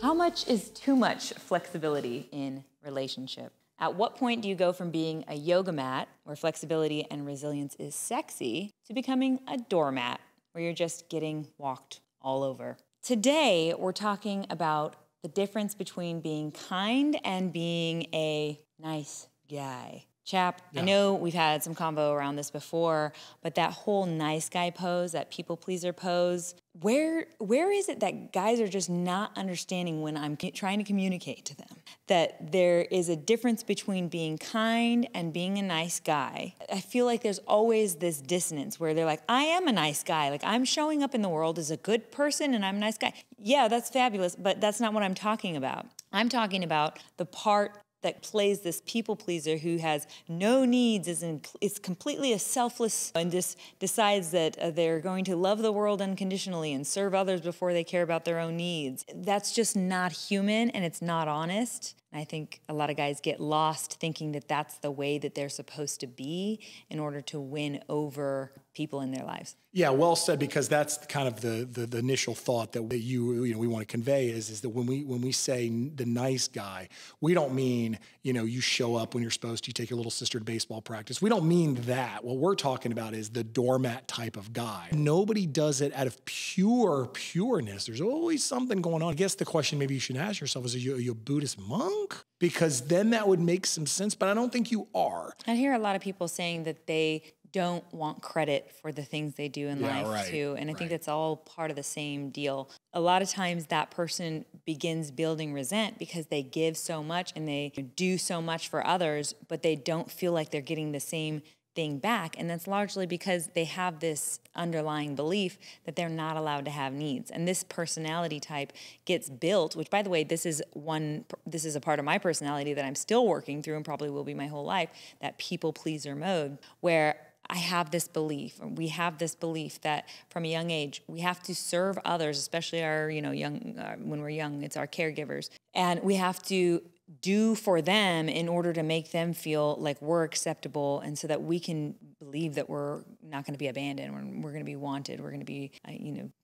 How much is too much flexibility in relationship? At what point do you go from being a yoga mat, where flexibility and resilience is sexy, to becoming a doormat, where you're just getting walked all over? Today, we're talking about the difference between being kind and being a nice guy. Chap, yeah. I know we've had some convo around this before, but that whole nice guy pose, that people pleaser pose, where is it that guys are just not understanding when I'm trying to communicate to them that there is a difference between being kind and being a nice guy? I feel like there's always this dissonance where they're like, I am a nice guy. Like, I'm showing up in the world as a good person and I'm a nice guy. Yeah, that's fabulous, but that's not what I'm talking about. I'm talking about the part that plays this people pleaser who has no needs, is completely a selfless, and just decides that they're going to love the world unconditionally and serve others before they care about their own needs. That's just not human, and it's not honest. I think a lot of guys get lost thinking that that's the way that they're supposed to be in order to win over people in their lives. Yeah, well said, because that's kind of the initial thought that we want to convey is that when we say the nice guy, we don't mean, you show up when you're supposed to, you take your little sister to baseball practice. We don't mean that. What we're talking about is the doormat type of guy. Nobody does it out of pureness. There's always something going on. I guess the question maybe you should ask yourself is, are you a Buddhist monk? Because then that would make some sense, but I don't think you are. I hear a lot of people saying that they don't want credit for the things they do in life too. And I think that's all part of the same deal. A lot of times that person begins building resent because they give so much and they do so much for others, but they don't feel like they're getting the same thing back. And that's largely because they have this underlying belief that they're not allowed to have needs. And this personality type gets built, which, by the way, this is a part of my personality that I'm still working through and probably will be my whole life, that people pleaser mode, where I have this belief, or we have this belief that from a young age, we have to serve others, especially our, when we're young, it's our caregivers. And we have to do for them in order to make them feel like we're acceptable, and so that we can believe that we're not going to be abandoned, we're going to be wanted, we're going to be,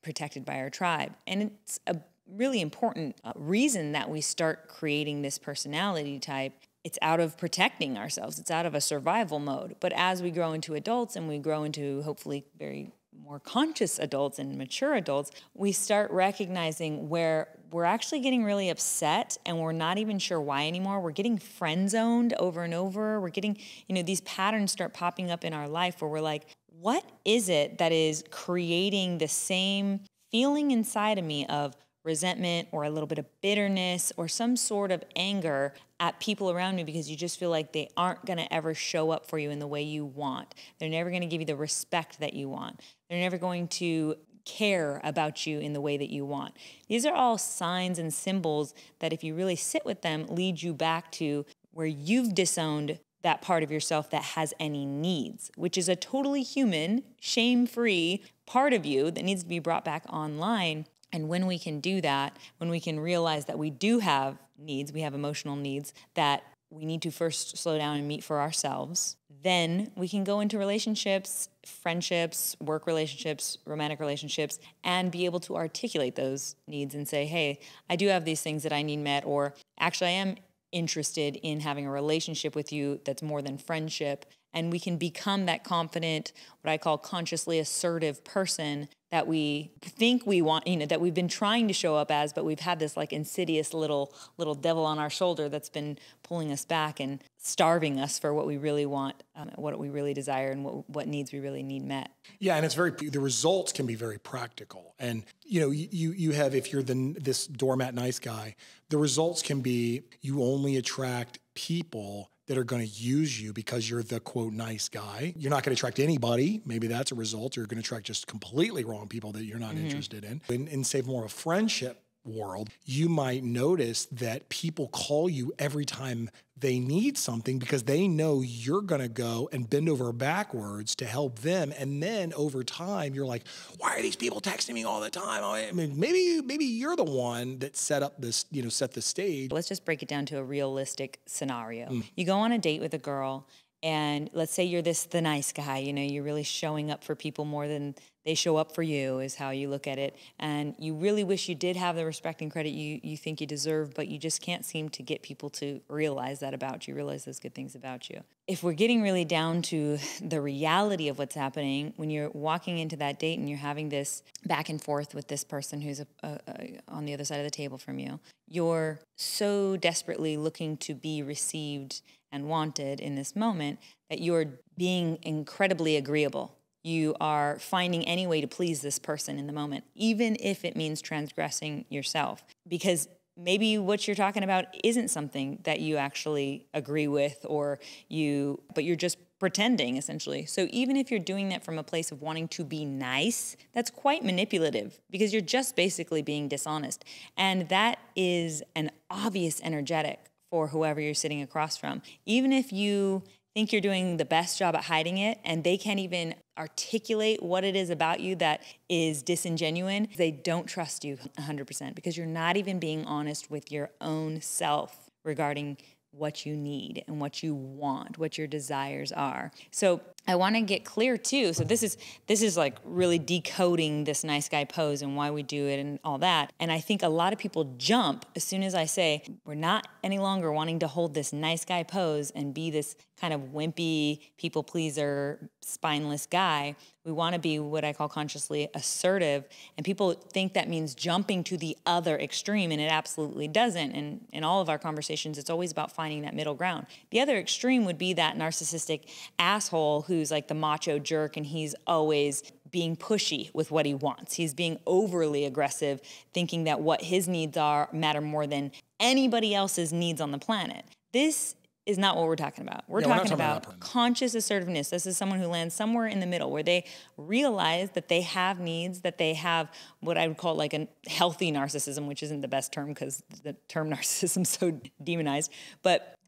protected by our tribe. And it's a really important reason that we start creating this personality type. It's out of protecting ourselves. It's out of a survival mode. But as we grow into adults and we grow into hopefully very more conscious adults and mature adults, we start recognizing where we're actually getting really upset and we're not even sure why anymore. We're getting friend zoned over and over. We're getting, these patterns start popping up in our life where we're like, what is it that is creating the same feeling inside of me of resentment or a little bit of bitterness or some sort of anger at people around me, because you just feel like they aren't going to ever show up for you in the way you want. They're never going to give you the respect that you want. They're never going to care about you in the way that you want. These are all signs and symbols that, if you really sit with them, lead you back to where you've disowned that part of yourself that has any needs, which is a totally human, shame-free part of you that needs to be brought back online. And when we can do that, when we can realize that we do have needs, we have emotional needs that we need to first slow down and meet for ourselves, then we can go into relationships, friendships, work relationships, romantic relationships, and be able to articulate those needs and say, hey, I do have these things that I need met, or actually I am interested in having a relationship with you that's more than friendship. And we can become that confident, what I call consciously assertive person that we think we want, that we've been trying to show up as, but we've had this like insidious little devil on our shoulder that's been pulling us back and starving us for what we really want, what we really desire, and what needs we really need met. Yeah, and it's the results can be very practical. And you have, if you're this doormat nice guy, the results can be you only attract people that are going to use you because you're the, quote, nice guy. You're not going to attract anybody. Maybe that's a result. You're going to attract just completely wrong people that you're not interested in. In say more of a friendship world, you might notice that people call you every time they need something because they know you're going to go and bend over backwards to help them. And then over time, you're like, why are these people texting me all the time? I mean, maybe you're the one that set up this, set the stage. Let's just break it down to a realistic scenario. You go on a date with a girl, and let's say you're the nice guy, you're really showing up for people more than they show up for you is how you look at it. And you really wish you did have the respect and credit you think you deserve, but you just can't seem to get people to realize that about you, realize those good things about you. If we're getting really down to the reality of what's happening, when you're walking into that date and you're having this back and forth with this person who's on the other side of the table from you, you're so desperately looking to be received and wanted in this moment that you're being incredibly agreeable. You are finding any way to please this person in the moment, even if it means transgressing yourself. Because maybe what you're talking about isn't something that you actually agree with but you're just pretending, essentially. So even if you're doing that from a place of wanting to be nice, that's quite manipulative because you're just basically being dishonest. And that is an obvious energetic for whoever you're sitting across from. Even if you think you're doing the best job at hiding it and they can't even articulate what it is about you that is disingenuine, they don't trust you 100% because you're not even being honest with your own self regarding what you need and what you want, what your desires are. So I want to get clear too. So this is like really decoding this nice guy pose and why we do it and all that. And I think a lot of people jump as soon as I say, we're not any longer wanting to hold this nice guy pose and be this kind of wimpy, people pleaser, spineless guy. We want to be what I call consciously assertive. And people think that means jumping to the other extreme, and it absolutely doesn't. And in all of our conversations, it's always about finding that middle ground. The other extreme would be that narcissistic asshole who's like the macho jerk, and he's always being pushy with what he wants. He's being overly aggressive, thinking that what his needs are matter more than anybody else's needs on the planet. This is not what we're talking about. We're talking about conscious assertiveness. This is someone who lands somewhere in the middle where they realize that they have needs, that they have what I would call like a healthy narcissism, which isn't the best term because the term narcissism is so demonized.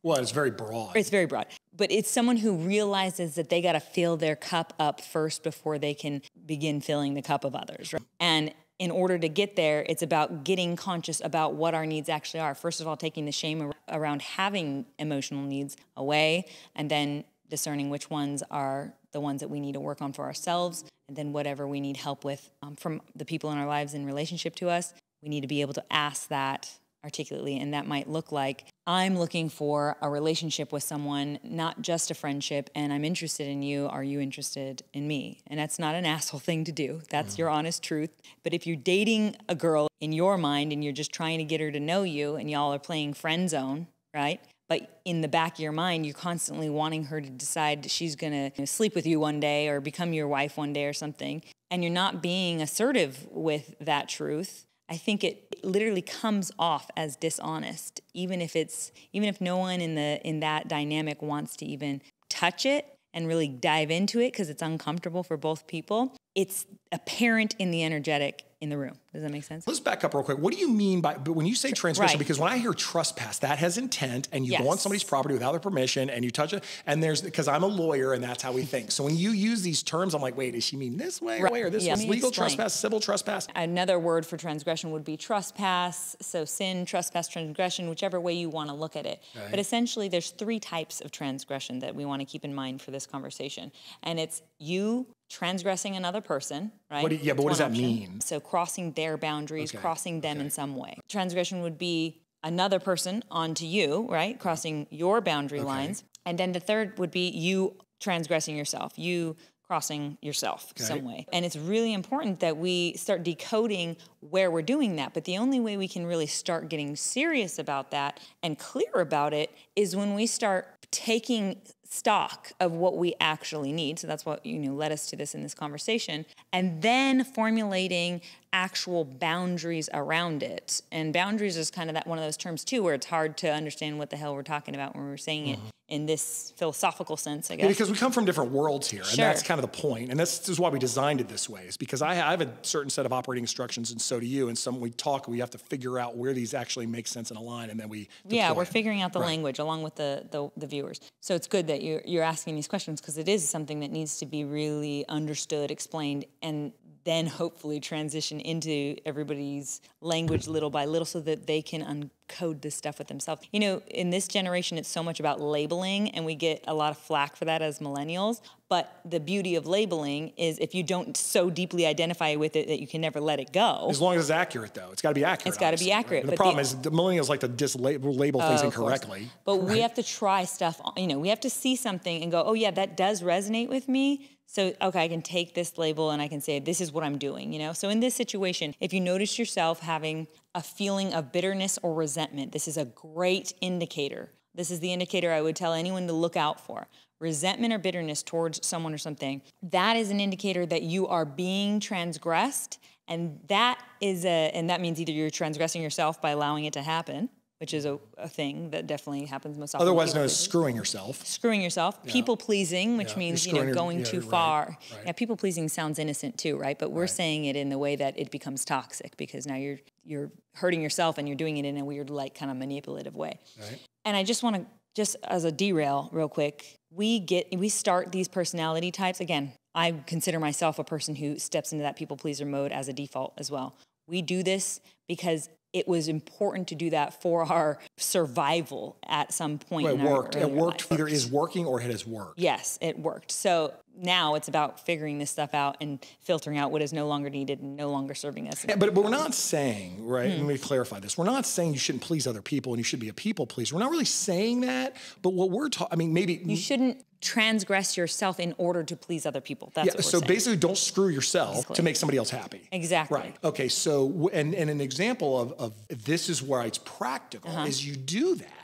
Well, it's very broad. It's very broad. But it's someone who realizes that they got to fill their cup up first before they can begin filling the cup of others. Right? And in order to get there, it's about getting conscious about what our needs actually are. First of all, taking the shame around having emotional needs away, and then discerning which ones are the ones that we need to work on for ourselves, and then whatever we need help with from the people in our lives in relationship to us, we need to be able to ask that articulately. And that might look like, I'm looking for a relationship with someone, not just a friendship, and I'm interested in you. Are you interested in me? And that's not an asshole thing to do. That's your honest truth. But if you're dating a girl in your mind and you're just trying to get her to know you and y'all are playing friend zone, right? But in the back of your mind, you're constantly wanting her to decide she's going to sleep with you one day or become your wife one day or something, and you're not being assertive with that truth, I think it literally comes off as dishonest, even if no one in that dynamic wants to even touch it and really dive into it because it's uncomfortable for both people. It's apparent in the energetic in the room. Does that make sense? Let's back up real quick. What do you mean by, but when you say transgression, right. Because when I hear trespass, that has intent, and you go on somebody's property without their permission and you touch it, and because I'm a lawyer and that's how we think. So when you use these terms, I'm like, wait, does she mean this way or this way? Legal trespass, civil trespass? Another word for transgression would be trespass. So sin, trespass, transgression, whichever way you want to look at it. Right. But essentially there's 3 types of transgression that we want to keep in mind for this conversation. And it's you transgressing another person, right? But what does that mean? So crossing their boundaries, crossing them in some way. Transgression would be another person onto you, right? Crossing your boundary lines. And then the third would be you transgressing yourself, you crossing yourself some way. And it's really important that we start decoding where we're doing that. But the only way we can really start getting serious about that and clear about it is when we start taking stock of what we actually need. So that's what led us to this in this conversation. And then formulating actual boundaries around it. And boundaries is kind of one of those terms too, where it's hard to understand what the hell we're talking about when we're saying it in this philosophical sense, I guess. Yeah, because we come from different worlds here, and that's kind of the point. And this is why we designed it this way, is because I have a certain set of operating instructions, and so do you. And we have to figure out where these actually make sense and align, and then we deploy we're figuring out the language along with the viewers. So it's good that you're asking these questions because it is something that needs to be really understood, explained, and then hopefully transition into everybody's language little by little so that they can code this stuff with themselves. You know, in this generation, it's so much about labeling, and we get a lot of flack for that as millennials. But the beauty of labeling is if you don't so deeply identify with it that you can never let it go. As long as it's accurate, though. It's got to be accurate. It's got to be accurate. Right? The problem is the millennials like to label things incorrectly. But we have to try stuff. You know, we have to see something and go, oh, yeah, that does resonate with me. So, okay, I can take this label and I can say, this is what I'm doing, you know? So in this situation, if you notice yourself having a feeling of bitterness or resentment, this is a great indicator. This is the indicator I would tell anyone to look out for. Resentment or bitterness towards someone or something, that is an indicator that you are being transgressed. And that means either you're transgressing yourself by allowing it to happen, which is a thing that definitely happens most often. Otherwise known as screwing yourself. Screwing yourself. Yeah. People pleasing, which means, you know, going too far. Right. Yeah, people pleasing sounds innocent too, right? But we're saying it in the way that it becomes toxic because now you're hurting yourself and you're doing it in a weird, like, kind of manipulative way. Right. And I just want to, just as a derail real quick, we start these personality types. Again, I consider myself a person who steps into that people pleaser mode as a default as well. We do this because it was important to do that for our survival at some point. Well, it worked. Either is working or it has worked. Yes, it worked. So now it's about figuring this stuff out and filtering out what is no longer needed and no longer serving us. Yeah, but we're not saying, right, let me clarify this. We're not saying you shouldn't please other people and you should be a people pleaser. We're not really saying that, but what we're talking, I mean, maybe... You shouldn't transgress yourself in order to please other people. That's what we're saying. Basically don't screw yourself to make somebody else happy. Exactly. Right. Okay, so, and an example of this is where it's practical is you do that.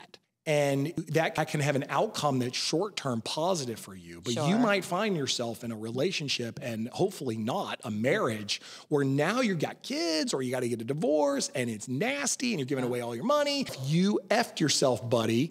And that can have an outcome that's short-term positive for you. But you might find yourself in a relationship and hopefully not a marriage where now you've got kids or you got to get a divorce and it's nasty and you're giving away all your money. If you effed yourself, buddy,